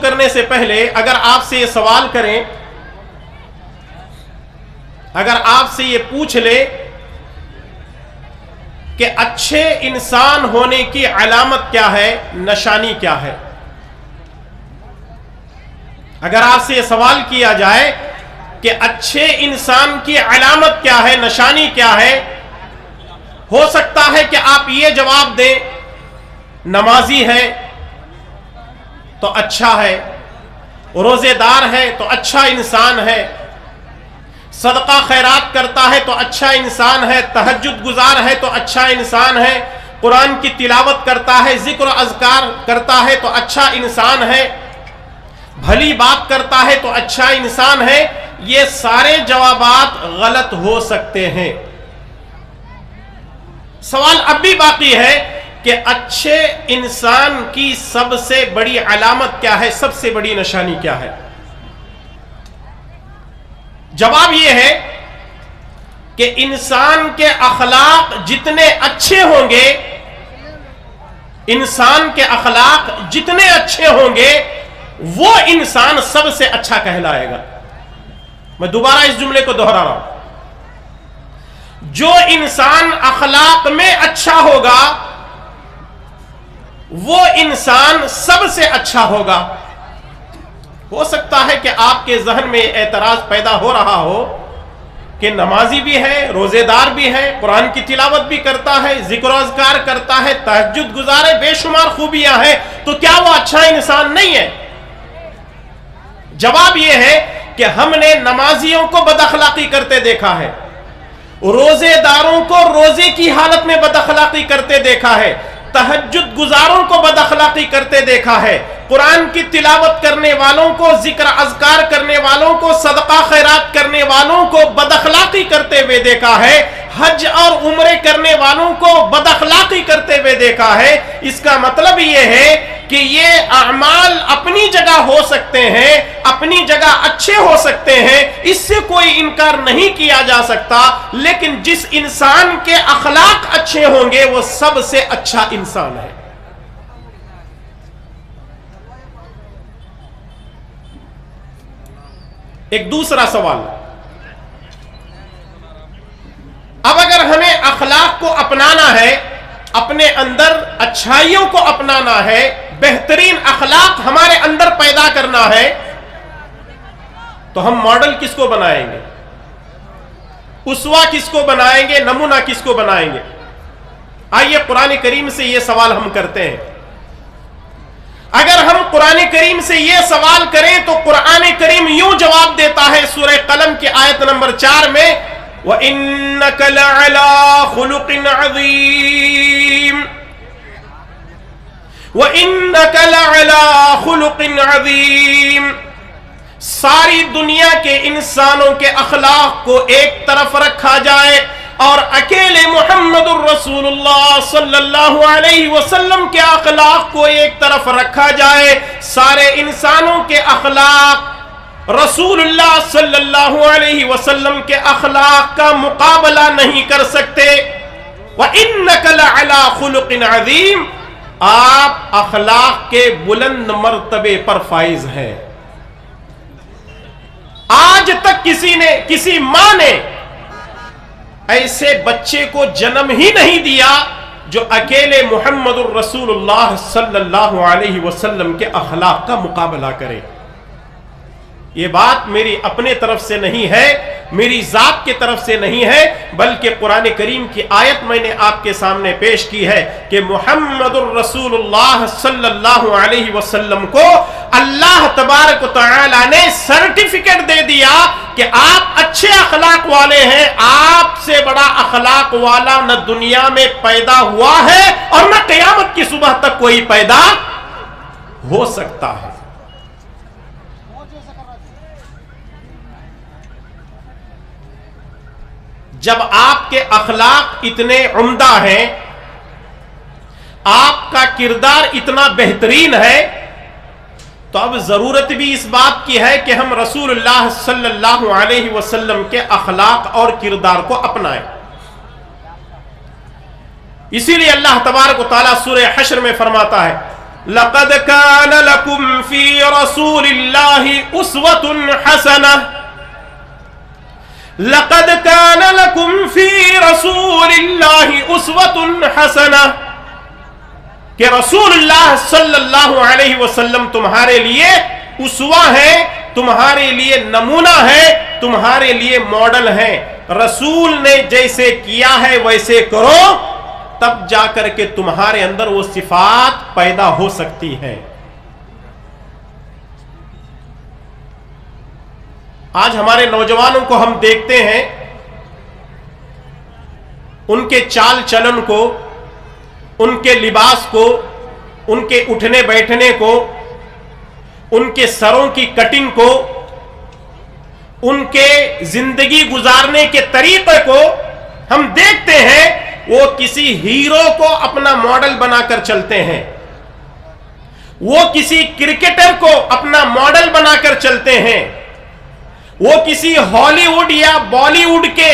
کرنے سے پہلے اگر آپ سے یہ سوال کریں، اگر آپ سے یہ پوچھ لے کہ اچھے انسان ہونے کی علامت کیا ہے، نشانی کیا ہے، اگر آپ سے یہ سوال کیا جائے کہ اچھے انسان کی علامت کیا ہے، نشانی کیا ہے، ہو سکتا ہے کہ آپ یہ جواب دیں نمازی ہے تو اچھا ہے، روزے دار ہے تو اچھا انسان ہے، صدقہ خیرات کرتا ہے تو اچھا انسان ہے، تہجد گزار ہے تو اچھا انسان ہے، قرآن کی تلاوت کرتا ہے، ذکر و اذکار کرتا ہے تو اچھا انسان ہے، بھلی بات کرتا ہے تو اچھا انسان ہے. یہ سارے جوابات غلط ہو سکتے ہیں. سوال اب بھی باقی ہے کہ اچھے انسان کی سب سے بڑی علامت کیا ہے، سب سے بڑی نشانی کیا ہے؟ جواب یہ ہے کہ انسان کے اخلاق جتنے اچھے ہوں گے، انسان کے اخلاق جتنے اچھے ہوں گے وہ انسان سب سے اچھا کہلائے گا. میں دوبارہ اس جملے کو دہرا رہا ہوں، جو انسان اخلاق میں اچھا ہوگا وہ انسان سب سے اچھا ہوگا. ہو سکتا ہے کہ آپ کے ذہن میں اعتراض پیدا ہو رہا ہو کہ نمازی بھی ہے، روزے دار بھی ہے، قرآن کی تلاوت بھی کرتا ہے، ذکر و اذکار کرتا ہے، تہجد گزار ہے، بے شمار خوبیاں ہیں، تو کیا وہ اچھا انسان نہیں ہے؟ جواب یہ ہے کہ ہم نے نمازیوں کو بد اخلاقی کرتے دیکھا ہے، روزے داروں کو روزے کی حالت میں بد اخلاقی کرتے دیکھا ہے، تہجد گزاروں کو بد اخلاقی کرتے دیکھا ہے، قرآن کی تلاوت کرنے والوں کو، ذکر اذکار کرنے والوں کو، صدقہ خیرات کرنے والوں کو بد اخلاقی کرتے ہوئے دیکھا ہے، حج اور عمرے کرنے والوں کو بد اخلاقی کرتے ہوئے دیکھا ہے. اس کا مطلب یہ ہے کہ یہ اعمال اپنی جگہ ہو سکتے ہیں، اپنی جگہ اچھے ہو سکتے ہیں، اس سے کوئی انکار نہیں کیا جا سکتا، لیکن جس انسان کے اخلاق اچھے ہوں گے وہ سب سے اچھا انسان ہے. ایک دوسرا سوال، اب اگر ہمیں اخلاق کو اپنانا ہے، اپنے اندر اچھائیوں کو اپنانا ہے، بہترین اخلاق ہمارے اندر پیدا کرنا ہے، تو ہم ماڈل کس کو بنائیں گے، اسوہ کس کو بنائیں گے، نمونہ کس کو بنائیں گے؟ آئیے قرآن کریم سے یہ سوال ہم کرتے ہیں. اگر ہم قرآن کریم سے یہ سوال کریں تو قرآن کریم یوں جواب دیتا ہے سورہ قلم کی آیت نمبر 4 میں، وَإِنَّكَ لَعَلَىٰ خُلُقٍ عَظِيمٍ وَإِنَّكَ لَعَلَىٰ خُلُقٍ عَظِيمٍ. ساری دنیا کے انسانوں کے اخلاق کو ایک طرف رکھا جائے اور اکیلے محمد الرسول اللہ صلی اللہ علیہ وسلم کے اخلاق کو ایک طرف رکھا جائے، سارے انسانوں کے اخلاق رسول اللہ صلی اللہ علیہ وسلم کے اخلاق کا مقابلہ نہیں کر سکتے. وَإِنَّكَ لَعَلَىٰ خُلُقٍ عَظِيمٍ. آپ اخلاق کے بلند مرتبے پر فائز ہیں. آج تک کسی ماں نے ایسے بچے کو جنم ہی نہیں دیا جو اکیلے محمد الرسول اللہ صلی اللہ علیہ وسلم کے اخلاق کا مقابلہ کرے. یہ بات میری اپنے طرف سے نہیں ہے، میری ذات کی طرف سے نہیں ہے، بلکہ قرآن کریم کی آیت میں نے آپ کے سامنے پیش کی ہے کہ محمد الرسول اللہ صلی اللہ علیہ وسلم کو اللہ تبارک و تعالی نے سرٹیفکیٹ دے دیا کہ آپ اچھے اخلاق والے ہیں، آپ سے بڑا اخلاق والا نہ دنیا میں پیدا ہوا ہے اور نہ قیامت کی صبح تک کوئی پیدا ہو سکتا ہے. جب آپ کے اخلاق اتنے عمدہ ہیں، آپ کا کردار اتنا بہترین ہے، تو اب ضرورت بھی اس بات کی ہے کہ ہم رسول اللہ صلی اللہ علیہ وسلم کے اخلاق اور کردار کو اپنائیں. اسی لیے اللہ تبارک و تعالیٰ سورہ حشر میں فرماتا ہے، لَقَدْ كَانَ لَكُمْ فِي رَسُولِ रसूलिल्लाहि उस्वतुन हसनह, लक़द कान लकुम फी रसूलिल्लाहि उस्वतुन हसनह, कि रसूलुल्लाह सल्लल्लाहु अलैहि वसल्लम तुम्हारे लिए उसवा है, तुम्हारे लिए नमूना है, तुम्हारे लिए मॉडल है। रसूल ने जैसे किया है वैसे करो, तब जाकर के तुम्हारे अंदर वो सिफात पैदा हो सकती है। आज हमारे नौजवानों को हम देखते हैं, उनके चाल चलन को, उनके लिबास को, उनके उठने बैठने को, उनके सरों की कटिंग को, उनके जिंदगी गुजारने के तरीके को हम देखते हैं, वो किसी हीरो को अपना मॉडल बनाकर चलते हैं, वो किसी क्रिकेटर को अपना मॉडल बनाकर चलते हैं, वो किसी हॉलीवुड या बॉलीवुड के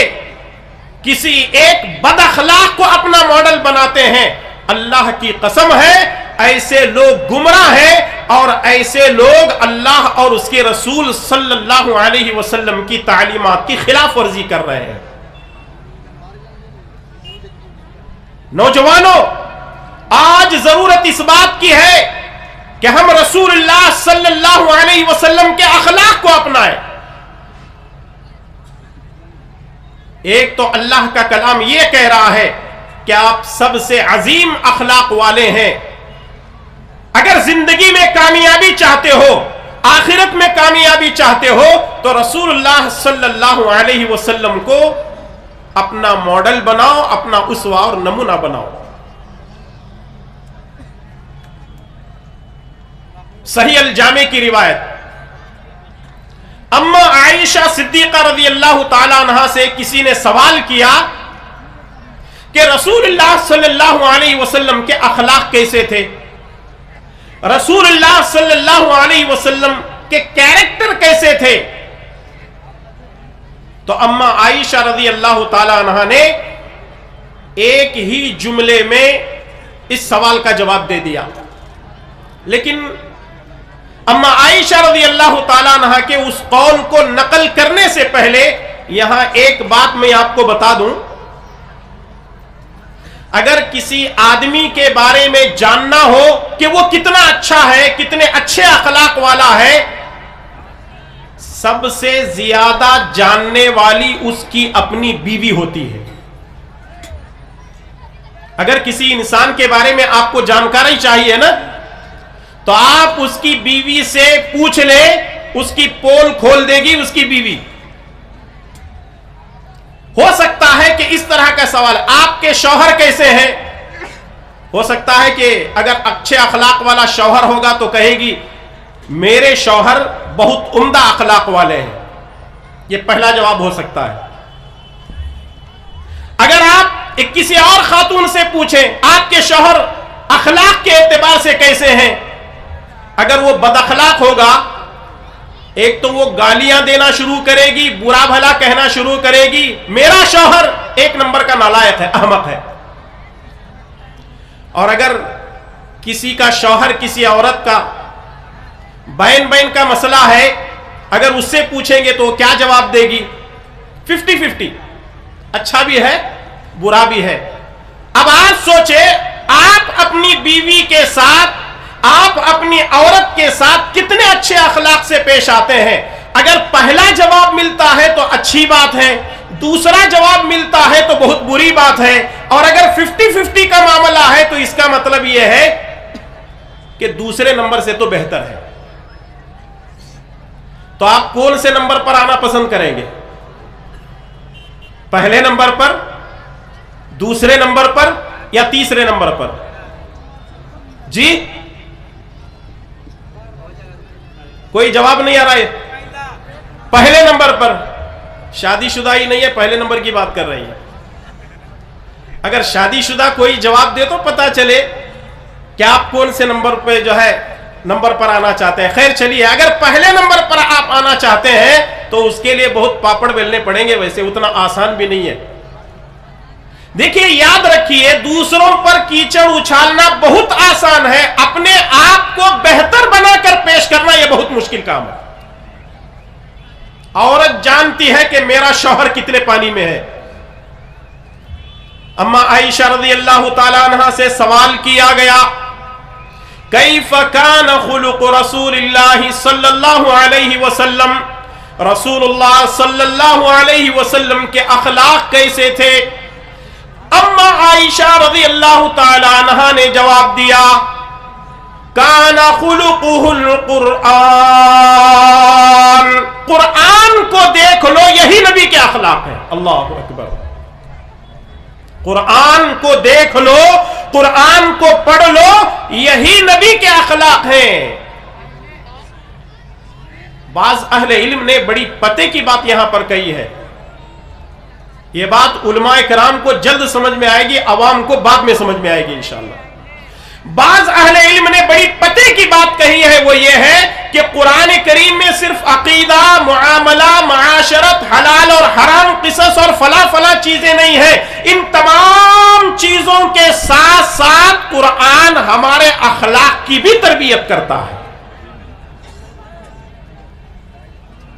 किसी एक बदअखलाक को अपना मॉडल बनाते हैं। अल्लाह की कसम है, ऐसे लोग गुमराह हैं और ऐसे लोग अल्लाह और उसके रसूल सल्लल्लाहु अलैहि वसल्लम की तालीमात की खिलाफ वर्जी कर रहे हैं। नौजवानों, आज जरूरत इस बात की है कि हम रसूलुल्लाह सल्लल्लाहु अलैहि वसल्लम के अखलाक को अपनाएं। एक तो अल्लाह का कलाम यह कह रहा है कि आप सबसे अजीम अखलाक वाले हैं। अगर जिंदगी में कामयाबी चाहते हो, आखिरत में कामयाबी चाहते हो, तो रसूलुल्लाह सल्लल्लाहु अलैहि वसल्लम को अपना मॉडल बनाओ, अपना उसवा और नमूना बनाओ। सही अल जामे की रिवायत, अम्मा आयशा सिद्दीका रज़ियल्लाहु ताला अन्हा से किसी ने सवाल किया कि रसूलुल्लाह सल्लल्लाहु अलैहि वसल्लम के अखलाक कैसे थे, रसूलुल्लाह सल्लल्लाहु अलैहि वसल्लम के कैरेक्टर कैसे थे। तो अम्मा आयशा रज़ियल्लाहु ताला अन्हा ने एक ही जुमले में इस सवाल का जवाब दे दिया। लेकिन अम्मा आयशा रज़ियल्लाहु ताला अन्हा के उस कौल को नकल करने से पहले यहां एक बात मैं आपको बता दूं, अगर किसी आदमी के बारे में जानना हो कि वो कितना अच्छा है, कितने अच्छे अखलाक वाला है, सबसे ज्यादा जानने वाली उसकी अपनी बीवी होती है। अगर किसी इंसान के बारे में आपको जानकारी चाहिए ना, तो आप उसकी बीवी से पूछ ले, उसकी पोल खोल देगी उसकी बीवी। हो सकता है कि इस तरह का सवाल, आपके शौहर कैसे हैं, हो सकता है कि अगर अच्छे अखलाक वाला शौहर होगा तो कहेगी मेरे शौहर बहुत उम्दा अखलाक वाले हैं। यह पहला जवाब हो सकता है। अगर आप एक किसी और खातून से पूछें आपके शौहर अखलाक के एतबार से कैसे हैं, अगर वो बदअखलाक होगा, एक तो वो गालियां देना शुरू करेगी, बुरा भला कहना शुरू करेगी, मेरा शौहर एक नंबर का नालायक है, अहमक है। और अगर किसी का शौहर किसी औरत का बैन बैन का मसला है, अगर उससे पूछेंगे तो क्या जवाब देगी? 50-50, अच्छा भी है बुरा भी है। अब आप सोचे, आप अपनी बीवी के साथ, आप अपनी औरत के साथ कितने अच्छे अखलाक से पेश आते हैं। अगर पहला जवाब मिलता है तो अच्छी बात है, दूसरा जवाब मिलता है तो बहुत बुरी बात है, और अगर 50-50 का मामला है तो इसका मतलब यह है कि दूसरे नंबर से तो बेहतर है। तो आप कौन से नंबर पर आना पसंद करेंगे? पहले नंबर पर, दूसरे नंबर पर, या तीसरे नंबर पर? जी, कोई जवाब नहीं आ रहा है। पहले नंबर पर, शादीशुदा ही नहीं है, पहले नंबर की बात कर रही है। अगर शादीशुदा कोई जवाब दे तो पता चले कि आप कौन से नंबर पे जो है नंबर पर आना चाहते हैं। खैर चलिए, अगर पहले नंबर पर आप आना चाहते हैं तो उसके लिए बहुत पापड़ बेलने पड़ेंगे, वैसे उतना आसान भी नहीं है। देखिए, याद रखिए, दूसरों पर कीचड़ उछालना बहुत आसान है, अपने आप को बेहतर बनाकर पेश करना यह बहुत مشکل کام ہے. عورت جانتی ہے کہ میرا شوہر کتنے پانی میں ہے. اما عائشہ رضی اللہ تعالی عنہا سے سوال کیا گیا کیف کان خلق رسول اللہ صلی اللہ علیہ وسلم, رسول اللہ صلی اللہ علیہ وسلم کے اخلاق کیسے تھے؟ اما عائشہ رضی اللہ تعالی عنہا نے جواب دیا کان خلقہ القرآن, قرآن کو دیکھ لو یہی نبی کے اخلاق ہیں. اللہ اکبر. قرآن کو دیکھ لو, قرآن کو پڑھ لو, یہی نبی کے اخلاق ہیں. بعض اہل علم نے بڑی پتے کی بات یہاں پر کہی ہے. یہ بات علماء کرام کو جلد سمجھ میں آئے گی, عوام کو بعد میں سمجھ میں آئے گی انشاءاللہ. بعض اہل علم نے بڑی پتے کی بات کہی ہے, وہ یہ ہے کہ قرآن کریم میں صرف عقیدہ, معاملہ, معاشرت, حلال اور حرام, قصص اور فلاں چیزیں نہیں ہیں. ان تمام چیزوں کے ساتھ ساتھ قرآن ہمارے اخلاق کی بھی تربیت کرتا ہے.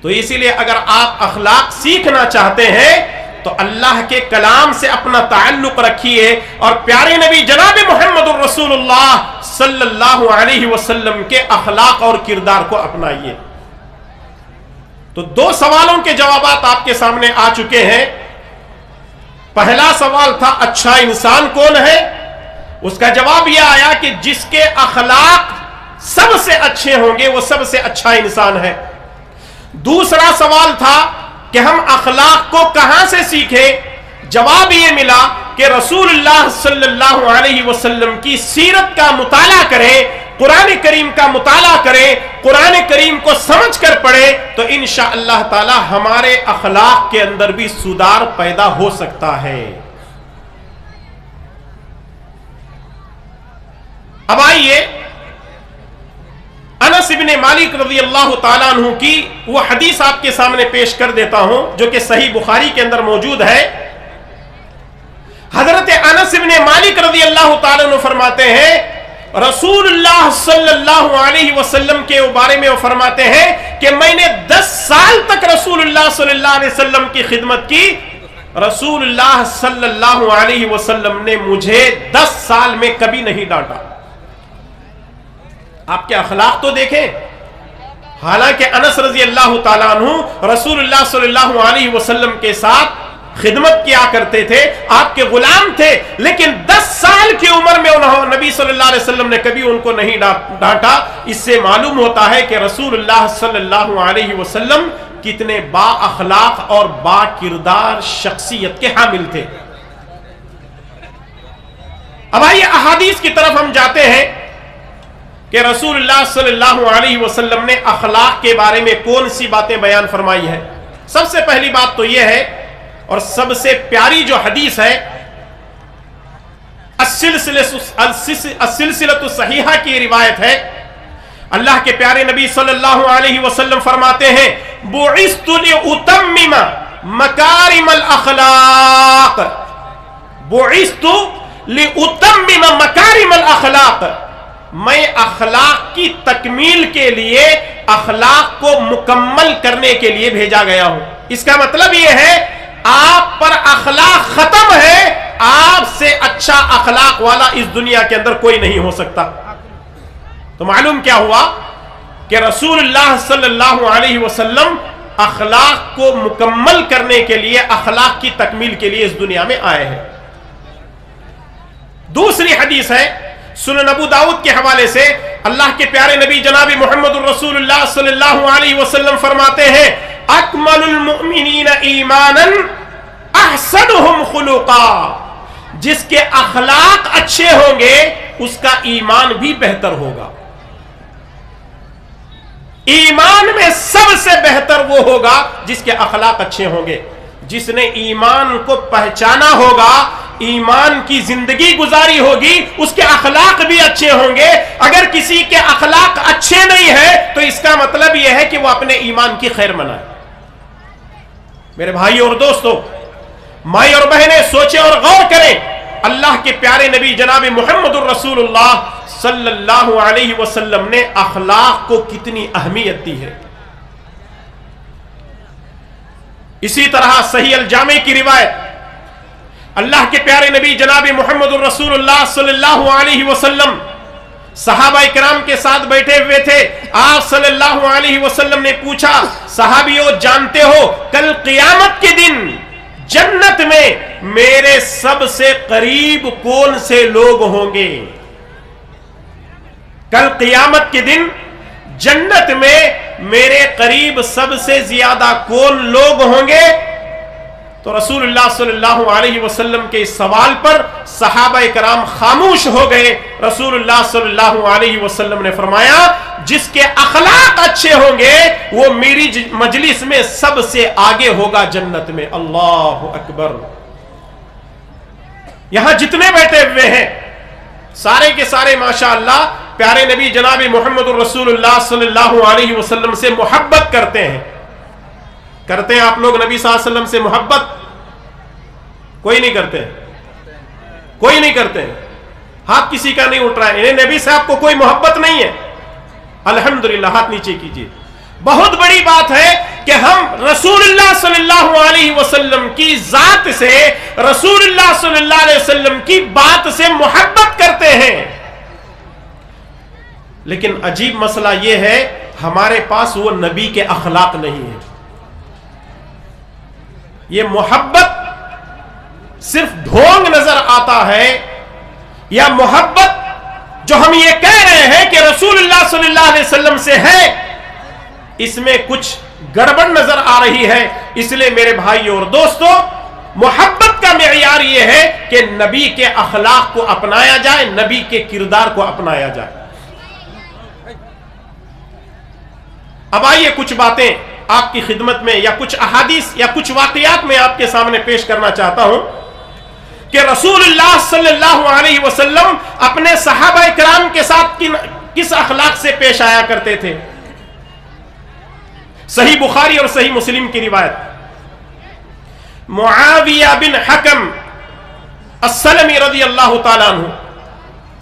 تو اسی لیے اگر آپ اخلاق سیکھنا چاہتے ہیں تو اللہ کے کلام سے اپنا تعلق رکھیے اور پیارے نبی جناب محمد الرسول اللہ صلی اللہ علیہ وسلم کے اخلاق اور کردار کو اپنائیے. تو 2 سوالوں کے جوابات آپ کے سامنے آ چکے ہیں. پہلا سوال تھا اچھا انسان کون ہے؟ اس کا جواب یہ آیا کہ جس کے اخلاق سب سے اچھے ہوں گے وہ سب سے اچھا انسان ہے. دوسرا سوال تھا کہ ہم اخلاق کو کہاں سے سیکھیں؟ جواب یہ ملا کہ رسول اللہ صلی اللہ علیہ وسلم کی سیرت کا مطالعہ کریں, قرآن کریم کا مطالعہ کریں, قرآن کریم کو سمجھ کر پڑھیں تو انشاءاللہ تعالی ہمارے اخلاق کے اندر بھی سدھار پیدا ہو سکتا ہے. اب آئیے انس ابن مالک رضی اللہ تعالیٰ عنہ کی وہ حدیث آپ کے سامنے پیش کر دیتا ہوں جو کہ صحیح بخاری کے اندر موجود ہے. حضرت انس ابن مالک رضی اللہ تعالیٰ عنہ فرماتے ہیں رسول اللہ صلی اللہ علیہ وسلم کے بارے میں وہ فرماتے ہیں کہ میں نے 10 سال تک رسول اللہ صلی اللہ علیہ وسلم کی خدمت کی. رسول اللہ صلی اللہ علیہ وسلم نے مجھے 10 سال میں کبھی نہیں ڈانٹا. آپ کے اخلاق تو دیکھیں. حالانکہ انس رضی اللہ تعالیٰ عنہ رسول اللہ صلی اللہ علیہ وسلم کے ساتھ خدمت کیا کرتے تھے, آپ کے غلام تھے, لیکن 10 سال کی عمر میں نبی صلی اللہ علیہ وسلم نے کبھی ان کو نہیں ڈانٹا. اس سے معلوم ہوتا ہے کہ رسول اللہ صلی اللہ علیہ وسلم کتنے با اخلاق اور با کردار شخصیت کے حامل تھے. اب آئیے احادیث کی طرف ہم جاتے ہیں کہ رسول اللہ صلی اللہ علیہ وسلم نے اخلاق کے بارے میں کون سی باتیں بیان فرمائی ہیں. سب سے پہلی بات تو یہ ہے اور سب سے پیاری جو حدیث ہے السلسلۃ الصحیحہ کی روایت ہے. اللہ کے پیارے نبی صلی اللہ علیہ وسلم فرماتے ہیں بعثت لأتمم مکارم الاخلاق, بعثت لأتمم مکارم الاخلاق, میں اخلاق کی تکمیل کے لیے, اخلاق کو مکمل کرنے کے لیے بھیجا گیا ہوں. اس کا مطلب یہ ہے آپ پر اخلاق ختم ہے, آپ سے اچھا اخلاق والا اس دنیا کے اندر کوئی نہیں ہو سکتا. تو معلوم کیا ہوا کہ رسول اللہ صلی اللہ علیہ وسلم اخلاق کو مکمل کرنے کے لیے, اخلاق کی تکمیل کے لیے اس دنیا میں آئے ہیں. دوسری حدیث ہے سنن ابو داؤد کے حوالے سے, اللہ کے پیارے نبی جناب محمد الرسول اللہ صلی اللہ علیہ وسلم فرماتے ہیں اکمل المؤمنین ایمانا احسنهم خلقا, جس کے اخلاق اچھے ہوں گے اس کا ایمان بھی بہتر ہوگا. ایمان میں سب سے بہتر وہ ہوگا جس کے اخلاق اچھے ہوں گے. جس نے ایمان کو پہچانا ہوگا, ایمان کی زندگی گزاری ہوگی, اس کے اخلاق بھی اچھے ہوں گے. اگر کسی کے اخلاق اچھے نہیں ہیں تو اس کا مطلب یہ ہے کہ وہ اپنے ایمان کی خیر منائے. میرے بھائی اور دوستو, مائی اور بہنیں سوچیں اور غور کریں اللہ کے پیارے نبی جناب محمد الرسول اللہ صلی اللہ علیہ وسلم نے اخلاق کو کتنی اہمیت دی ہے. اسی طرح صحیح الجامع کی روایت، اللہ کے پیارے نبی جناب محمد الرسول اللہ صلی اللہ علیہ وسلم صحابہ کرام کے ساتھ بیٹھے ہوئے تھے. آپ صلی اللہ علیہ وسلم نے پوچھا، صحابیوں جانتے ہو کل قیامت کے دن جنت میں میرے سب سے قریب کون سے لوگ ہوں گے؟ کل قیامت کے دن جنت میں میرے قریب سب سے زیادہ کون لوگ ہوں گے؟ تو رسول اللہ صلی اللہ علیہ وسلم کے اس سوال پر صحابہ کرام خاموش ہو گئے. رسول اللہ صلی اللہ علیہ وسلم نے فرمایا، جس کے اخلاق اچھے ہوں گے وہ میری مجلس میں سب سے آگے ہوگا جنت میں. اللہ اکبر. یہاں جتنے بیٹھے ہوئے ہیں سارے کے سارے ماشاءاللہ پیارے نبی جناب محمد الرسول اللہ صلی اللہ علیہ وسلم سے محبت کرتے ہیں. کرتے ہیں آپ لوگ نبی صلی اللہ علیہ وسلم سے محبت؟ کوئی نہیں کرتے، کوئی نہیں کرتے. ہاتھ کسی کا نہیں اٹھ رہا ہے، نبی صاحب کو کوئی محبت نہیں ہے. الحمدللہ، ہاتھ نیچے کیجئے. بہت بڑی بات ہے کہ ہم رسول اللہ صلی اللہ علیہ وسلم کی ذات سے، رسول اللہ صلی اللہ علیہ وسلم کی بات سے محبت کرتے ہیں. لیکن عجیب مسئلہ یہ ہے ہمارے پاس وہ نبی کے اخلاق نہیں ہے. یہ محبت صرف ڈھونگ نظر آتا ہے، یا محبت جو ہم یہ کہہ رہے ہیں کہ رسول اللہ صلی اللہ علیہ وسلم سے ہے، اس میں کچھ گڑبڑ نظر آ رہی ہے. اس لیے میرے بھائیوں اور دوستوں، محبت کا معیار یہ ہے کہ نبی کے اخلاق کو اپنایا جائے، نبی کے کردار کو اپنایا جائے. اب آئیے کچھ باتیں آپ کی خدمت میں، یا کچھ احادیث یا کچھ واقعات میں آپ کے سامنے پیش کرنا چاہتا ہوں کہ رسول اللہ صلی اللہ علیہ وسلم اپنے صحابہ کرام کے ساتھ کس اخلاق سے پیش آیا کرتے تھے. صحیح بخاری اور صحیح مسلم کی روایت، معاویہ بن حکم السلمی رضی اللہ تعالیٰ عنہ،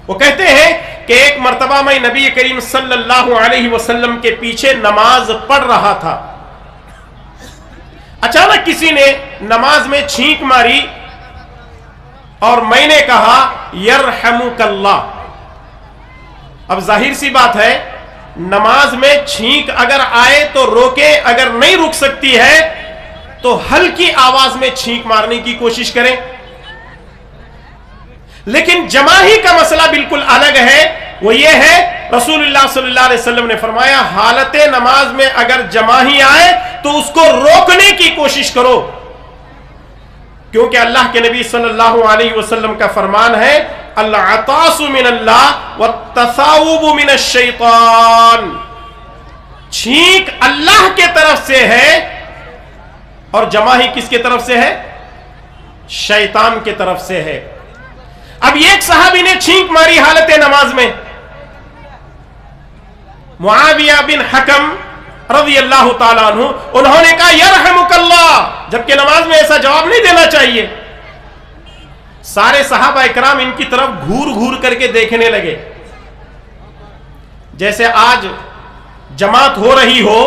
وہ کہتے ہیں کہ ایک مرتبہ میں نبی کریم صلی اللہ علیہ وسلم کے پیچھے نماز پڑھ رہا تھا. اچانک کسی نے نماز میں چھینک ماری اور میں نے کہا یرحمک اللہ. اب ظاہر سی بات ہے نماز میں چھینک اگر آئے تو روکے، اگر نہیں رک سکتی ہے تو ہلکی آواز میں چھینک مارنے کی کوشش کریں. لیکن جماہی کا مسئلہ بالکل الگ ہے. وہ یہ ہے رسول اللہ صلی اللہ علیہ وسلم نے فرمایا حالت نماز میں اگر جماہی آئے تو اس کو روکنے کی کوشش کرو، کیونکہ اللہ کے نبی صلی اللہ علیہ وسلم کا فرمان ہے العطاس من اللہ والتثاؤب من الشیطان. چھینک اللہ کے طرف سے ہے اور جماہی کس کے طرف سے ہے؟ شیطان کے طرف سے ہے. اب ایک صحابی نے چھینک ماری حالت نماز میں، معاویہ بن حکم رضی اللہ تعالیٰ عنہ، انہوں نے کہا یرحمک اللہ، جبکہ نماز میں ایسا جواب نہیں دینا چاہیے. سارے صحابہ اکرام ان کی طرف گھور گھور کر کے دیکھنے لگے، جیسے آج جماعت ہو رہی ہو،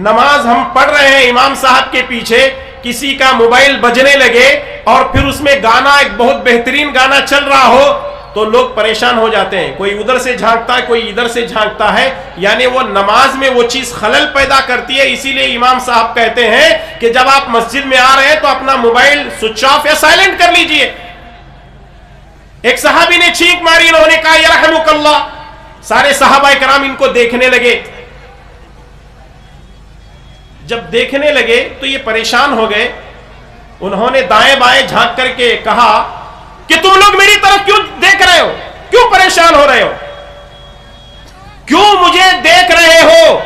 نماز ہم پڑھ رہے ہیں امام صاحب کے پیچھے، کسی کا موبائل بجنے لگے اور پھر اس میں گانا، ایک بہت بہترین گانا چل رہا ہو تو لوگ پریشان ہو جاتے ہیں. کوئی ادھر سے جھانکتا ہے، کوئی ادھر سے جھانکتا ہے، یعنی وہ نماز میں وہ چیز خلل پیدا کرتی ہے. اسی لیے امام صاحب کہتے ہیں کہ جب آپ مسجد میں آ رہے ہیں تو اپنا موبائل سوئچ آف یا سائلنٹ کر لیجئے. ایک صحابی نے چھینک ماری، انہوں نے کہا یرحمک اللہ. سارے صحابہ کرام ان کو دیکھنے لگے. جب دیکھنے لگے تو یہ پریشان ہو گئے. انہوں نے دائیں بائیں جھانک کر کے کہا کہ تم لوگ میری طرف کیوں دیکھ رہے ہو، کیوں پریشان ہو رہے ہو، کیوں مجھے دیکھ رہے ہو؟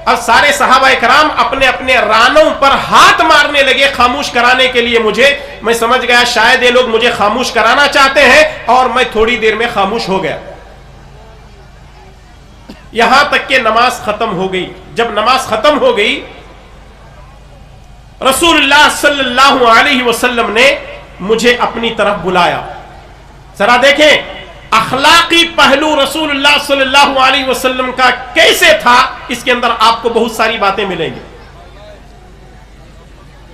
اب سارے صحابہ کرام اپنے اپنے رانوں پر ہاتھ مارنے لگے خاموش کرانے کے لیے مجھے. میں سمجھ گیا شاید یہ لوگ مجھے خاموش کرانا چاہتے ہیں، اور میں تھوڑی دیر میں خاموش ہو گیا. یہاں تک کہ نماز ختم ہو گئی. جب نماز ختم ہو گئی، رسول اللہ صلی اللہ علیہ وسلم نے مجھے اپنی طرف بلایا. ذرا دیکھیں اخلاقی پہلو رسول اللہ صلی اللہ علیہ وسلم کا کیسے تھا، اس کے اندر آپ کو بہت ساری باتیں ملیں گی.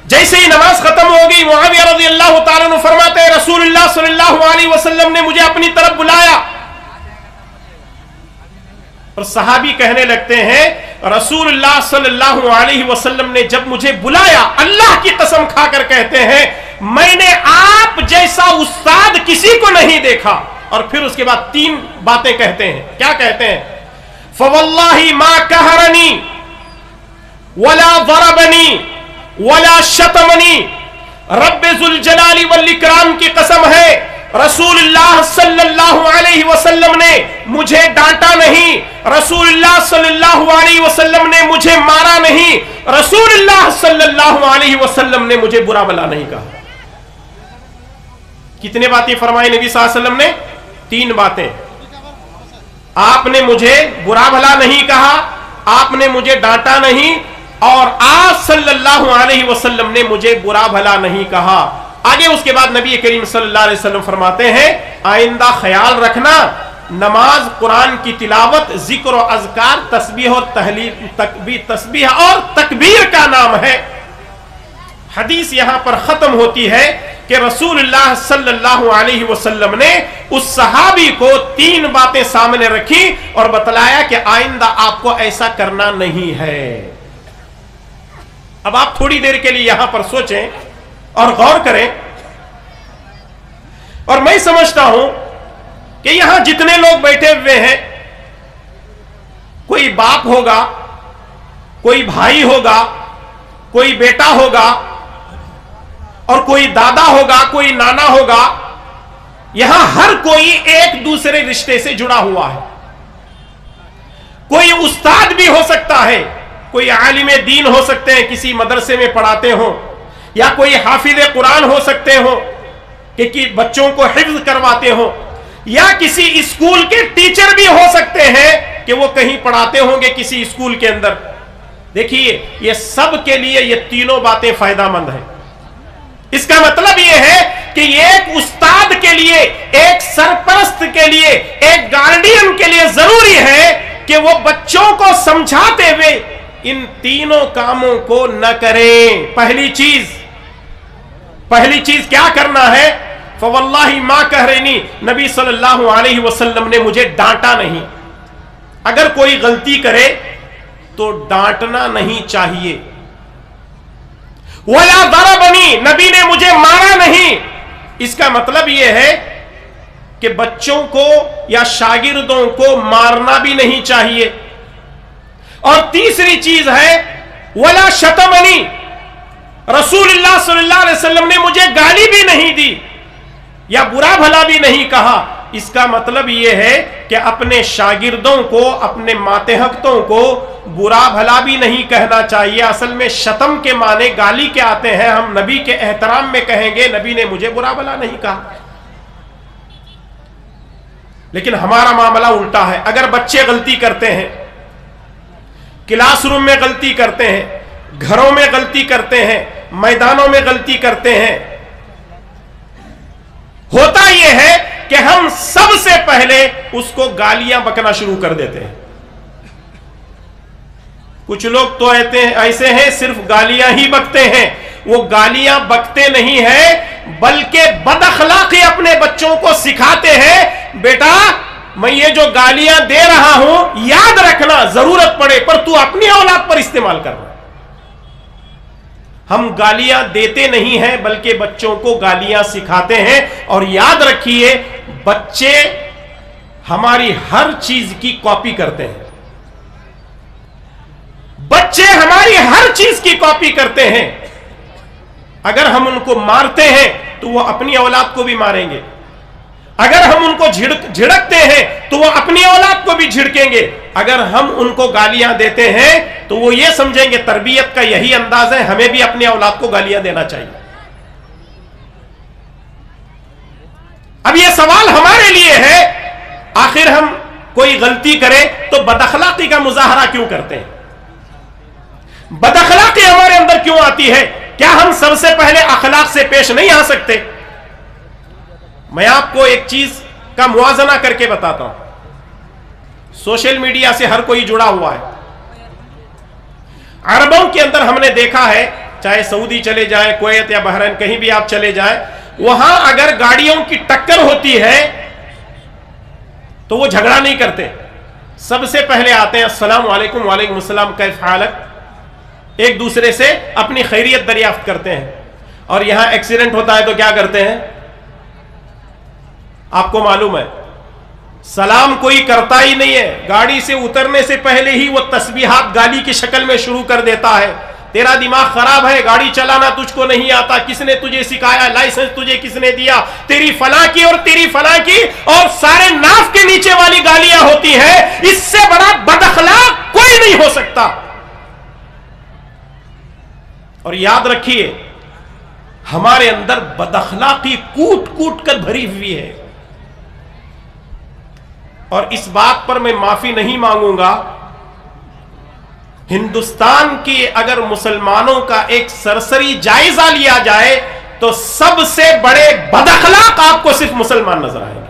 جیسے ہی نماز ختم ہو گئی، معاویہ رضی اللہ تعالیٰ عنہ فرماتے ہیں رسول اللہ صلی اللہ علیہ وسلم نے مجھے اپنی طرف بلایا. اور صحابی کہنے لگتے ہیں رسول اللہ صلی اللہ علیہ وسلم نے جب مجھے بلایا، اللہ کی قسم کھا کر کہتے ہیں میں نے آپ جیسا استاد کسی کو نہیں دیکھا. اور پھر اس کے بعد 3 باتیں کہتے ہیں. کیا کہتے ہیں؟ فواللہ ما قہرنی ولا ضربنی ولا شتمنی. رب ذوالجلال والاکرام کی قسم ہے رسول اللہ صلی اللہ علیہ وسلم نے مجھے ڈانٹا نہیں، رسول اللہ صلی اللہ علیہ وسلم نے مجھے مارا نہیں، رسول اللہ صلی اللہ علیہ وسلم نے مجھے برا بھلا نہیں کہا. کتنے باتیں فرمائی نبی صلی اللہ علیہ وسلم نے؟ 3 باتیں. آپ نے مجھے برا بھلا نہیں کہا، آپ نے مجھے ڈانٹا نہیں، اور آپ صلی اللہ علیہ وسلم نے مجھے برا بھلا نہیں کہا. آگے اس کے بعد نبی کریم صلی اللہ علیہ وسلم فرماتے ہیں آئندہ خیال رکھنا نماز، قرآن کی تلاوت، ذکر و اذکار، تسبیح اور تحلیل، تسبیح اور تکبیر کا نام ہے. حدیث یہاں پر ختم ہوتی ہے کہ رسول اللہ صلی اللہ علیہ وسلم نے اس صحابی کو 3 باتیں سامنے رکھی اور بتلایا کہ آئندہ آپ کو ایسا کرنا نہیں ہے. اب آپ تھوڑی دیر کے لیے یہاں پر سوچیں اور غور کریں. اور میں سمجھتا ہوں کہ یہاں جتنے لوگ بیٹھے ہوئے ہیں، کوئی باپ ہوگا، کوئی بھائی ہوگا، کوئی بیٹا ہوگا، اور کوئی دادا ہوگا، کوئی نانا ہوگا. یہاں ہر کوئی ایک دوسرے رشتے سے جڑا ہوا ہے. کوئی استاد بھی ہو سکتا ہے، کوئی عالم دین ہو سکتے ہیں، کسی مدرسے میں پڑھاتے ہوں، یا کوئی حافظ قرآن ہو سکتے ہوں کہ بچوں کو حفظ کرواتے ہوں، یا کسی اسکول کے ٹیچر بھی ہو سکتے ہیں کہ وہ کہیں پڑھاتے ہوں گے کسی اسکول کے اندر. دیکھیے یہ سب کے لیے یہ تینوں باتیں فائدہ مند ہیں. اس کا مطلب یہ ہے کہ ایک استاد کے لیے، ایک سرپرست کے لیے، ایک گارڈین کے لیے ضروری ہے کہ وہ بچوں کو سمجھاتے ہوئے ان تینوں کاموں کو نہ کریں. پہلی چیز کیا کرنا ہے؟ فواللہ ما قہرنی، نبی صلی اللہ علیہ وسلم نے مجھے ڈانٹا نہیں. اگر کوئی غلطی کرے تو ڈانٹنا نہیں چاہیے. ولا ضربنی، نبی نے مجھے مارا نہیں. اس کا مطلب یہ ہے کہ بچوں کو یا شاگردوں کو مارنا بھی نہیں چاہیے. اور تیسری چیز ہے ولا شتمنی، رسول اللہ صلی اللہ علیہ وسلم نے مجھے گالی بھی نہیں دی یا برا بھلا بھی نہیں کہا. اس کا مطلب یہ ہے کہ اپنے شاگردوں کو، اپنے ماتحتوں کو برا بھلا بھی نہیں کہنا چاہیے. اصل میں شتم کے معنی گالی کے آتے ہیں. ہم نبی کے احترام میں کہیں گے نبی نے مجھے برا بھلا نہیں کہا. لیکن ہمارا معاملہ الٹا ہے. اگر بچے غلطی کرتے ہیں، کلاس روم میں غلطی کرتے ہیں، گھروں میں غلطی کرتے ہیں، میدانوں میں غلطی کرتے ہیں، ہوتا یہ ہے کہ ہم سب سے پہلے اس کو گالیاں بکنا شروع کر دیتے ہیں. کچھ لوگ تو ایسے ہیں صرف گالیاں ہی بکتے ہیں. وہ گالیاں بکتے نہیں ہیں بلکہ بد اخلاقی اپنے بچوں کو سکھاتے ہیں. بیٹا میں یہ جو گالیاں دے رہا ہوں یاد رکھنا، ضرورت پڑے پر تو اپنی اولاد پر استعمال کرنا. ہم گالیاں دیتے نہیں ہیں بلکہ بچوں کو گالیاں سکھاتے ہیں. اور یاد رکھیے بچے ہماری ہر چیز کی کاپی کرتے ہیں. بچے ہماری ہر چیز کی کاپی کرتے ہیں. اگر ہم ان کو مارتے ہیں تو وہ اپنی اولاد کو بھی ماریں گے. اگر ہم ان کو جھڑکتے ہیں تو وہ اپنی اولاد کو بھی جھڑکیں گے. اگر ہم ان کو گالیاں دیتے ہیں تو وہ یہ سمجھیں گے تربیت کا یہی انداز ہے، ہمیں بھی اپنی اولاد کو گالیاں دینا چاہیے. اب یہ سوال ہمارے لیے ہے، آخر ہم کوئی غلطی کرے تو بد اخلاقی کا مظاہرہ کیوں کرتے ہیں؟ بد اخلاقی ہمارے اندر کیوں آتی ہے؟ کیا ہم سب سے پہلے اخلاق سے پیش نہیں آ سکتے؟ मैं आपको एक चीज का मुआजना करके बताता हूं। सोशल मीडिया से हर कोई जुड़ा हुआ है। अरबों के अंदर हमने देखा है, चाहे सऊदी चले जाएं, कुवैत या बहरीन, कहीं भी आप चले जाएं, वहां अगर गाड़ियों की टक्कर होती है तो वो झगड़ा नहीं करते, सबसे पहले आते हैं अस्सलाम वालेकुम, वालेकुम अस्सलाम, कैफ हालक, एक दूसरे से अपनी खैरियत दरियाफ्त करते हैं। और यहां एक्सीडेंट होता है तो क्या करते हैं, आपको मालूम है, सलाम कोई करता ही नहीं है। गाड़ी से उतरने से पहले ही वो तस्बीहात गाली की शक्ल में शुरू कर देता है। तेरा दिमाग खराब है, गाड़ी चलाना तुझको नहीं आता, किसने तुझे सिखाया, लाइसेंस तुझे किसने दिया, तेरी फला की और तेरी फला की, और सारे नाफ के नीचे वाली गालियां होती हैं। इससे बड़ा बदअखलाक कोई नहीं हो सकता। और याद रखिए, हमारे अंदर बदअखलाकी कूट कूट कर भरी हुई है। और इस बात पर मैं माफी नहीं मांगूंगा। हिंदुस्तान के अगर मुसलमानों का एक सरसरी जायजा लिया जाए तो सबसे बड़े बदअखलाक आपको सिर्फ मुसलमान नजर आएंगे।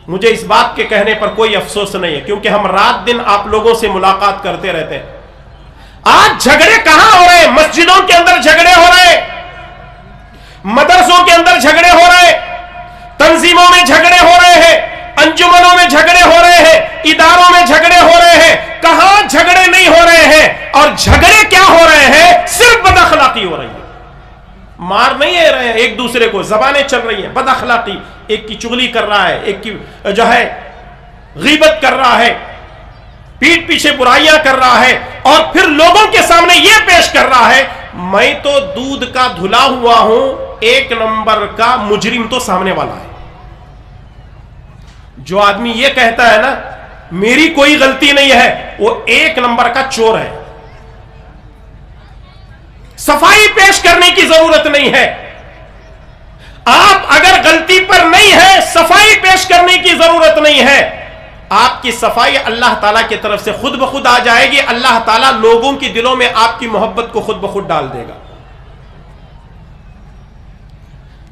मुझे इस बात के कहने पर कोई अफसोस नहीं है, क्योंकि हम रात दिन आप लोगों से मुलाकात करते रहते हैं। आज झगड़े कहां हो रहे हैं? मस्जिदों के अंदर झगड़े हो रहे, मदरसों के अंदर झगड़े हो रहे, तंजीमों में झगड़े हो रहे हैं, अंजुमनों में झगड़े हो रहे हैं, इदारों में झगड़े हो रहे हैं। कहां झगड़े नहीं हो रहे हैं? और झगड़े क्या हो रहे हैं? सिर्फ बदअखलाकी हो रही है। मार नहीं है रहे हैं एक दूसरे को, जबानें चल रही है, बदअखलाकी, एक की चुगली कर रहा है, एक की जो है गीबत कर रहा है, पीठ पीछे बुराइयां कर रहा है, और फिर लोगों के सामने यह पेश कर रहा है मैं तो दूध का धुला हुआ हूं, एक नंबर का मुजरिम तो सामने वाला है। जो आदमी यह कहता है ना मेरी कोई गलती नहीं है, वो एक नंबर का चोर है। सफाई पेश करने की जरूरत नहीं है। आप अगर गलती पर नहीं है, सफाई पेश करने की जरूरत नहीं है। आपकी सफाई अल्लाह ताला की तरफ से खुद ब खुद आ जाएगी। अल्लाह ताला लोगों के दिलों में आपकी मोहब्बत को खुद ब खुद डाल देगा।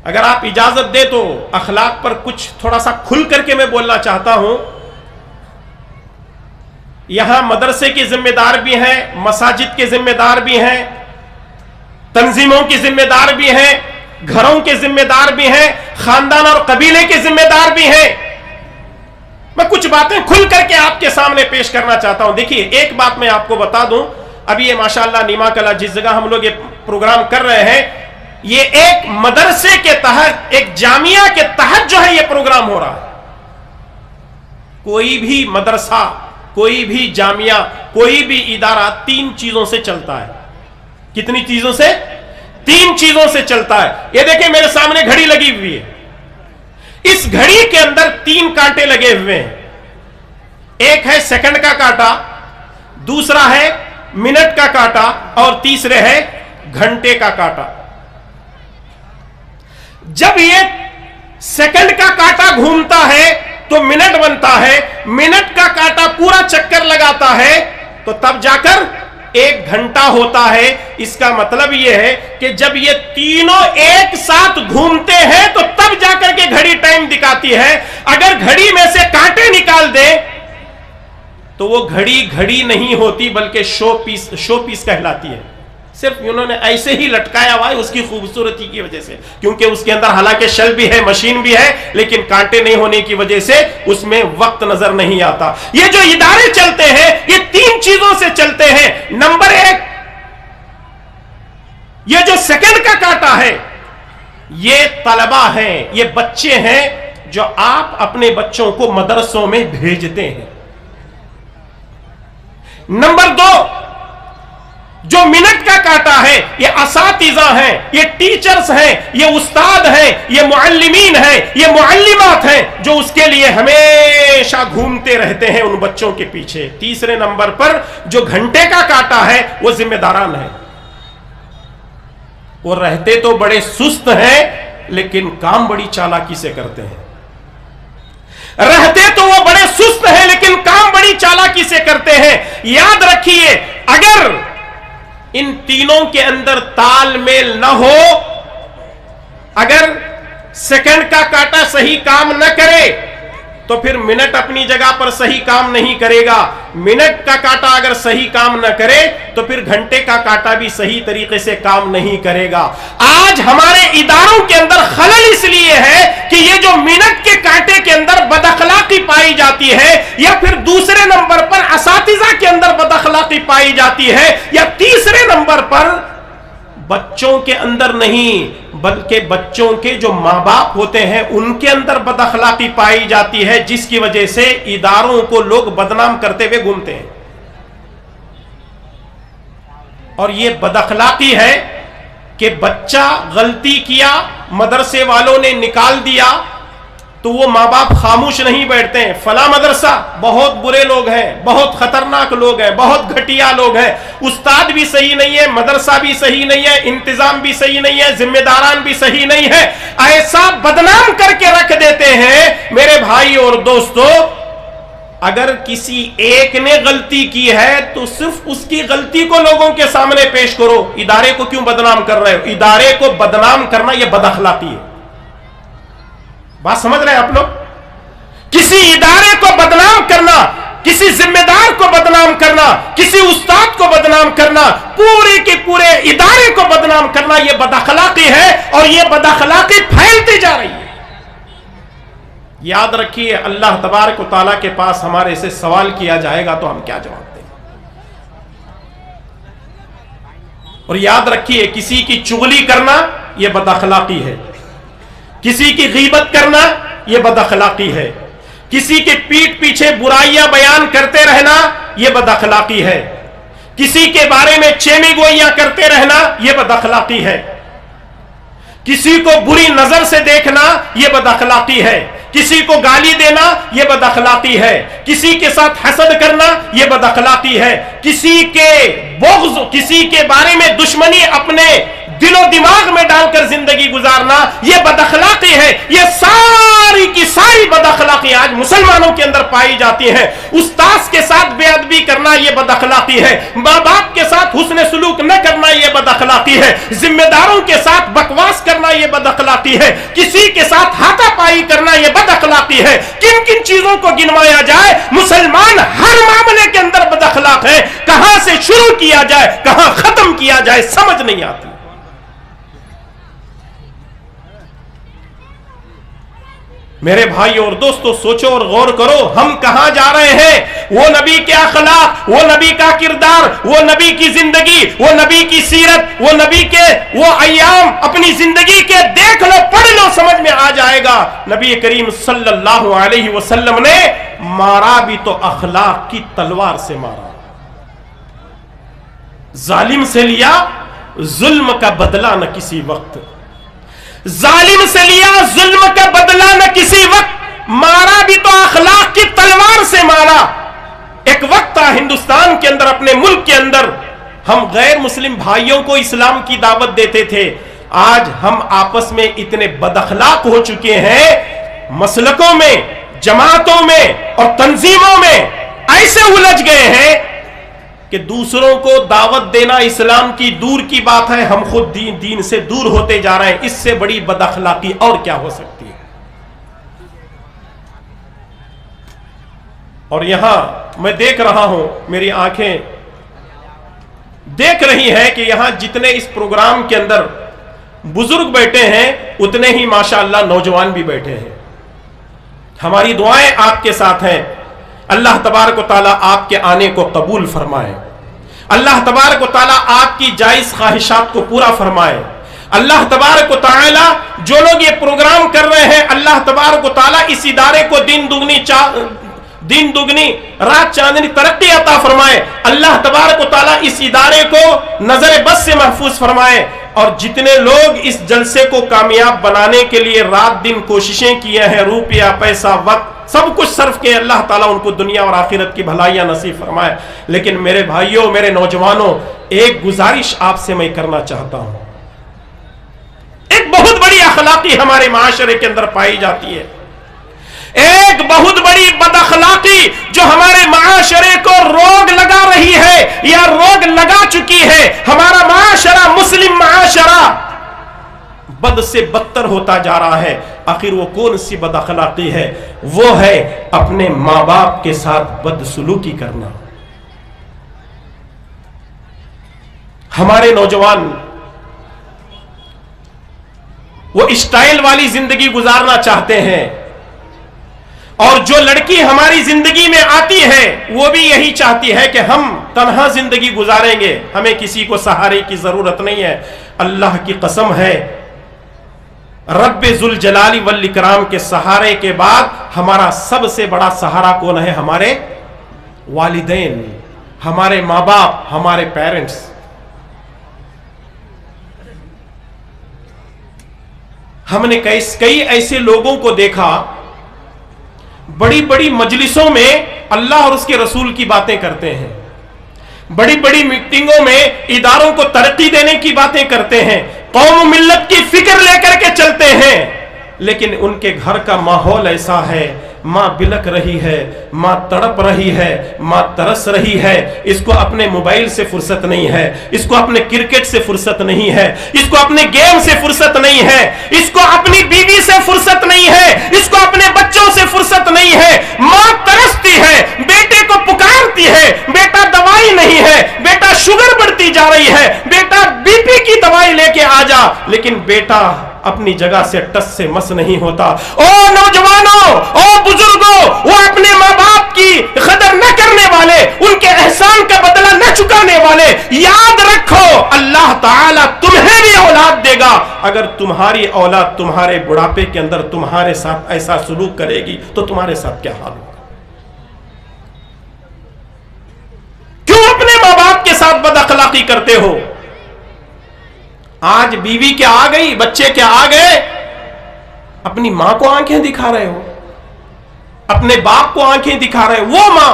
अगर आप इजाजत दे तो अखलाक पर कुछ थोड़ा सा खुल करके मैं बोलना चाहता हूं। यहां मदरसे के जिम्मेदार भी हैं, मसाजिद के जिम्मेदार भी हैं, तंजीमों के जिम्मेदार भी हैं, घरों के जिम्मेदार भी हैं, खानदान और कबीले के जिम्मेदार भी हैं। मैं कुछ बातें खुल करके आपके सामने पेश करना चाहता हूं। देखिए, एक बात मैं आपको बता दूं, अभी ये माशाअल्लाह नीमा कला जिस जगह हम लोग ये प्रोग्राम कर रहे हैं, ये एक मदरसे के तहत, एक जामिया के तहत जो है ये प्रोग्राम हो रहा है। कोई भी मदरसा, कोई भी जामिया, कोई भी इदारा तीन चीजों से चलता है। कितनी चीजों से? तीन चीजों से चलता है। ये देखिए मेरे सामने घड़ी लगी हुई है। इस घड़ी के अंदर तीन कांटे लगे हुए हैं। एक है सेकंड का कांटा, दूसरा है मिनट का कांटा, और तीसरे है घंटे का कांटा। जब ये सेकंड का कांटा घूमता है तो मिनट बनता है, मिनट का कांटा पूरा चक्कर लगाता है तो तब जाकर एक घंटा होता है। इसका मतलब यह है कि जब ये तीनों एक साथ घूमते हैं तो तब जाकर के घड़ी टाइम दिखाती है। अगर घड़ी में से कांटे निकाल दे तो वो घड़ी घड़ी नहीं होती, बल्कि शो पीस कहलाती है। सिर्फ उन्होंने ऐसे ही लटकाया हुआ है उसकी खूबसूरती की वजह से, क्योंकि उसके अंदर हालांकि शेल भी है, मशीन भी है, लेकिन कांटे नहीं होने की वजह से उसमें वक्त नजर नहीं आता। ये जो इदारे चलते हैं ये तीन चीजों से चलते हैं। नंबर एक, ये जो सेकंड का कांटा है ये तलबा हैं, ये बच्चे हैं जो आप अपने बच्चों को मदरसों में भेजते हैं। नंबर दो, जो मिनट का कांटा है ये असातिज़ा हैं, ये टीचर्स हैं, ये उस्ताद हैं, ये मुअल्लिमीन हैं, ये मुअल्लिमात हैं, जो उसके लिए हमेशा घूमते रहते हैं उन बच्चों के पीछे। तीसरे नंबर पर जो घंटे का कांटा है वो जिम्मेदारान है। वो रहते तो बड़े सुस्त हैं लेकिन काम बड़ी चालाकी से करते हैं। रहते तो वो बड़े सुस्त हैं लेकिन काम बड़ी चालाकी से करते हैं। याद रखिए, अगर इन तीनों के अंदर तालमेल न हो, अगर सेकंड का कांटा सही काम न करे तो फिर मिनट अपनी जगह पर सही काम नहीं करेगा। मिनट का कांटा अगर सही काम न करे तो फिर घंटे का कांटा भी सही तरीके से काम नहीं करेगा। आज हमारे इदारों के अंदर खलल इसलिए है कि ये जो मिनट के कांटे के अंदर बदअखलाकी पाई जाती है, या फिर दूसरे नंबर पर असातिज़ा के अंदर बदअखलाकी पाई जाती है, या तीसरे नंबर पर बच्चों के अंदर नहीं बल्कि बच्चों के जो माँ बाप होते हैं उनके अंदर बदअखलाकी पाई जाती है, जिसकी वजह से इदारों को लोग बदनाम करते हुए घूमते हैं। और ये बदअखलाकी है कि बच्चा गलती किया, मदरसे वालों ने निकाल दिया तो वो माँ बाप खामोश नहीं बैठते हैं। फला मदरसा बहुत बुरे लोग हैं, बहुत खतरनाक लोग हैं, बहुत घटिया लोग हैं, उस्ताद भी सही नहीं है, मदरसा भी सही नहीं है, इंतजाम भी सही नहीं है, जिम्मेदारान भी सही नहीं है, ऐसा बदनाम करके रख देते हैं। मेरे भाई और दोस्तों, अगर किसी एक ने गलती की है तो सिर्फ उसकी गलती को लोगों के सामने पेश करो। इदारे को क्यों बदनाम कर रहे हो? इदारे को बदनाम करना यह बदअखलाकी है। बात समझ रहे हैं आप लोग? किसी इदारे को बदनाम करना, किसी जिम्मेदार को बदनाम करना, किसी उस्ताद को बदनाम करना, पूरे के पूरे इदारे को बदनाम करना, यह बदअखलाकी है और यह बदअखलाकी फैलती जा रही है। याद रखिए, अल्लाह तबारक व तआला के पास हमारे से सवाल किया जाएगा तो हम क्या जवाब देंगे। और याद रखिए, किसी की चुगली करना यह बदअखलाकी है, किसी की गीबत करना यह बदअखलाकी है, किसी के पीठ पीछे बुराइयां बयान करते रहना यह बदअखलाकी है, किसी के बारे में चेमी गोइयां करते रहना यह बदअखलाकी है, किसी को बुरी नजर से देखना यह बदअखलाकी है, किसी को गाली देना यह बदअखलाकी है, किसी के साथ हसद करना यह बदअखलाकी है, किसी के बुग़्ज़, किसी के बारे में दुश्मनी अपने दिलो दिमाग में डालकर जिंदगी गुजारना यह बदअखलाकी है। यह सारी की सारी बदअखलाकी आज मुसलमानों के अंदर पाई जाती है। उस्ताद के साथ बेअदबी करना यह बदअखलाकी है, माँ बाप के साथ हुस्न सुलूक न करना यह बदअखलाकी है, जिम्मेदारों के साथ बकवास करना यह बदअखलाकी है, किसी के साथ हाथापाई करना यह बदअखलाकी है। किन किन चीजों को गिनवाया जाए, मुसलमान हर मामले के अंदर बदअखलाक है। कहां से शुरू किया जाए, कहां खत्म किया जाए, समझ नहीं आती। मेरे भाई और दोस्तों, सोचो और गौर करो, हम कहां जा रहे हैं। वो नबी के अखलाक, वो नबी का किरदार, वो नबी की जिंदगी, वो नबी की सीरत, वो नबी के वो अय्याम अपनी जिंदगी के देख लो, पढ़ लो, समझ में आ जाएगा। नबी करीम सल्लल्लाहु अलैहि वसल्लम ने मारा भी तो अखलाक की तलवार से मारा। जालिम से लिया जुल्म का बदला न किसी वक्त, जालिम से लिया जुल्म का बदला न किसी वक्त, मारा भी तो अखलाक की तलवार से मारा। एक वक्त था हिंदुस्तान के अंदर, अपने मुल्क के अंदर, हम गैर मुस्लिम भाइयों को इस्लाम की दावत देते थे। आज हम आपस में इतने बदअखलाक हो चुके हैं, मसलकों में, जमातों में और तंजीमों में ऐसे उलझ गए हैं कि दूसरों को दावत देना इस्लाम की दूर की बात है, हम खुद दीन से दूर होते जा रहे हैं। इससे बड़ी बदअखलाकी और क्या हो सकती है। और यहां मैं देख रहा हूं, मेरी आंखें देख रही हैं कि यहां जितने इस प्रोग्राम के अंदर बुजुर्ग बैठे हैं, उतने ही माशाअल्लाह नौजवान भी बैठे हैं। हमारी दुआएं आपके साथ हैं। अल्लाह तबारक व तआला आपके आने को कबूल फरमाए, अल्लाह तबारक व तआला आपकी जायज ख्वाहिशात को पूरा फरमाए। अल्लाह तबारक व तआला जो लोग ये प्रोग्राम कर रहे हैं, अल्लाह तबारक व तआला इस इदारे को दिन दुगनी रात चांदनी तरक्की अता फरमाए। अल्लाह तबारक व तआला इस इदारे को नजर बस से महफूज फरमाए। और जितने लोग इस जलसे को कामयाब बनाने के लिए रात दिन कोशिशें किए हैं, रुपया, पैसा, वक्त, सब कुछ सर्फ के, अल्लाह ताला उनको दुनिया और आखिरत की भलाइयां नसीब फरमाए। लेकिन मेरे भाइयों, मेरे नौजवानों, एक गुजारिश आपसे मैं करना चाहता हूं। एक बहुत बड़ी अखलाकी हमारे माशरे के अंदर पाई जाती है, एक बहुत बड़ी बदअखलाकी जो हमारे माशरे को रोग लगा रही है या रोग लगा चुकी है। हमारा माशरा, मुस्लिम माशरा बद से बदतर होता जा रहा है। आखिर वो कौन सी बद अखलाकी है? वो है अपने माँ बाप के साथ बदसलूकी करना। हमारे नौजवान वो स्टाइल वाली जिंदगी गुजारना चाहते हैं, और जो लड़की हमारी जिंदगी में आती है वो भी यही चाहती है कि हम तन्हा जिंदगी गुजारेंगे, हमें किसी को सहारे की जरूरत नहीं है। अल्लाह की कसम है, रब्बे जुल जलाली वल इकराम के सहारे के बाद हमारा सबसे बड़ा सहारा कौन है? हमारे वालिदैन, हमारे माँ बाप, हमारे पेरेंट्स। हमने कई ऐसे लोगों को देखा बड़ी बड़ी मजलिसों में अल्लाह और उसके रसूल की बातें करते हैं, बड़ी बड़ी मीटिंगों में इदारों को तरक्की देने की बातें करते हैं, कौम मिल्लत की फिक्र लेकर के चलते हैं, लेकिन उनके घर का माहौल ऐसा है, माँ बिलक रही है, माँ तड़प रही है, माँ तरस रही है, इसको अपने मोबाइल से फुर्सत नहीं है, इसको अपने क्रिकेट से फुर्सत नहीं है, इसको अपने गेम से फुर्सत नहीं है, इसको अपनी बीवी से फुर्सत नहीं है, इसको अपने बच्चों से फुर्सत नहीं है। माँ तरसती है, बेटे को पुकारती है, बेटा दवाई नहीं है, बेटा शुगर बढ़ती जा रही है, बेटा बीपी की दवाई लेके आ जा, लेकिन बेटा अपनी जगह से टस से मस नहीं होता। ओ नौजवानों, ओ बुजुर्गों, वो अपने माँ बाप की कदर न करने वाले, उनके एहसान का बदला न चुकाने वाले, याद रखो अल्लाह ताला तुम्हें भी औलाद देगा। अगर तुम्हारी औलाद तुम्हारे बुढ़ापे के अंदर तुम्हारे साथ ऐसा सलूक करेगी तो तुम्हारे साथ क्या हाल होगा? क्यों अपने माँ बाप के साथ बदअखलाकी करते हो? आज बीवी क्या आ गई, बच्चे क्या आ गए, अपनी मां को आंखें दिखा रहे हो, अपने बाप को आंखें दिखा रहे हो। वो मां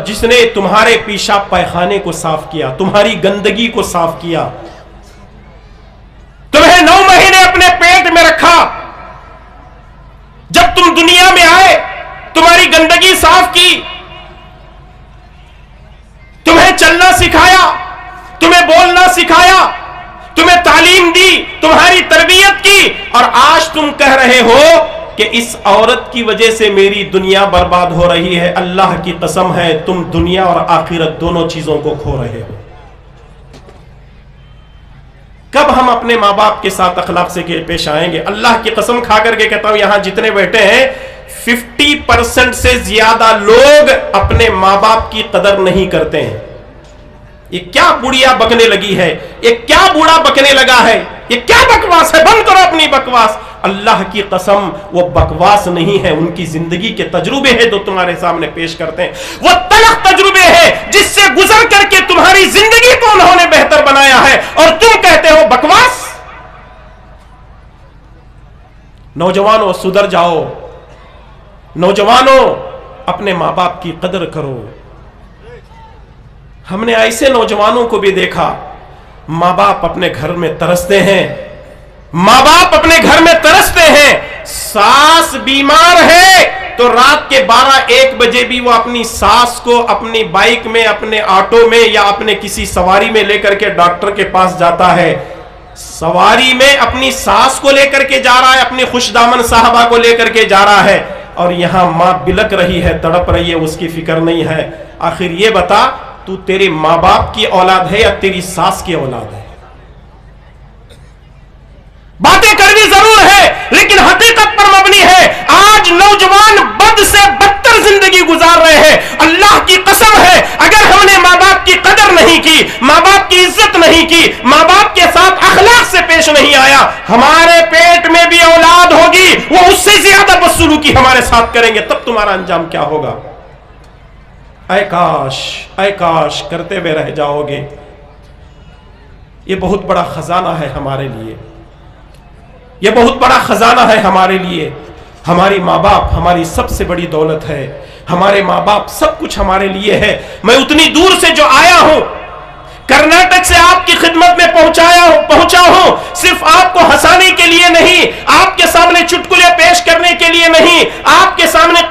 जिसने तुम्हारे पेशाब पैखाने को साफ किया, तुम्हारी गंदगी को साफ किया, तुम्हें 9 महीने अपने पेट में रखा, जब तुम दुनिया में आए तुम्हारी गंदगी साफ की, तुम्हें चलना सिखाया, तुम्हें बोलना सिखाया, तुम्हें तालीम दी, तुम्हारी तरबियत की, और आज तुम कह रहे हो कि इस औरत की वजह से मेरी दुनिया बर्बाद हो रही है। अल्लाह की कसम है, तुम दुनिया और आखिरत दोनों चीजों को खो रहे हो। कब हम अपने माँ बाप के साथ अखलाक से पेश आएंगे? अल्लाह की कसम खा करके कहता हूं, यहां जितने बैठे हैं 50% से ज्यादा लोग अपने माँ बाप की कदर नहीं करते हैं। ये क्या बुढ़िया बकने लगी है, ये क्या बूढ़ा बकने लगा है, ये क्या बकवास है? बंद करो अपनी बकवास। अल्लाह की कसम वो बकवास नहीं है, उनकी जिंदगी के तजुर्बे हैं जो तुम्हारे सामने पेश करते हैं। वो तलख तजुर्बे हैं जिससे गुजर करके तुम्हारी जिंदगी को उन्होंने बेहतर बनाया है, और तुम कहते हो बकवास। नौजवानों सुधर जाओ, नौजवानों अपने माँ बाप की कदर करो। हमने ऐसे नौजवानों को भी देखा, माँ बाप अपने घर में तरसते हैं, माँ बाप अपने घर में तरसते हैं, सास बीमार है तो रात के 12-1 बजे भी वो अपनी सास को अपनी बाइक में, अपने ऑटो में या अपने किसी सवारी में लेकर के डॉक्टर के पास जाता है। सवारी में अपनी सास को लेकर के जा रहा है, अपनी खुशदामन साहबा को लेकर के जा रहा है, और यहां मां बिलक रही है, तड़प रही है, उसकी फिक्र नहीं है। आखिर ये बता, तू तेरे माँ बाप की औलाद है या तेरी सास की औलाद है? बातें करनी जरूर है लेकिन हकीकत पर मबनी है। आज नौजवान बद से बदतर जिंदगी गुजार रहे हैं। अल्लाह की कसम है, अगर हमने माँ बाप की कदर नहीं की, माँ बाप की इज्जत नहीं की, माँ बाप के साथ अखलाक से पेश नहीं आया, हमारे पेट में भी औलाद होगी, वो उससे ज्यादा बदसलूकी हमारे साथ करेंगे, तब तुम्हारा अंजाम क्या होगा? ऐ काश करते हुए रह जाओगे। ये बहुत बड़ा खजाना है हमारे लिए, ये बहुत बड़ा खजाना है हमारे लिए। हमारी माँ बाप हमारी सबसे बड़ी दौलत है, हमारे माँ बाप सब कुछ हमारे लिए है। मैं उतनी दूर से जो आया हूं, कर्नाटक से आपकी खिदमत में पहुंचा हूं, सिर्फ आपको हंसाने के लिए नहीं, आपके सामने चुटकुले पेश करने के लिए नहीं, आपके सामने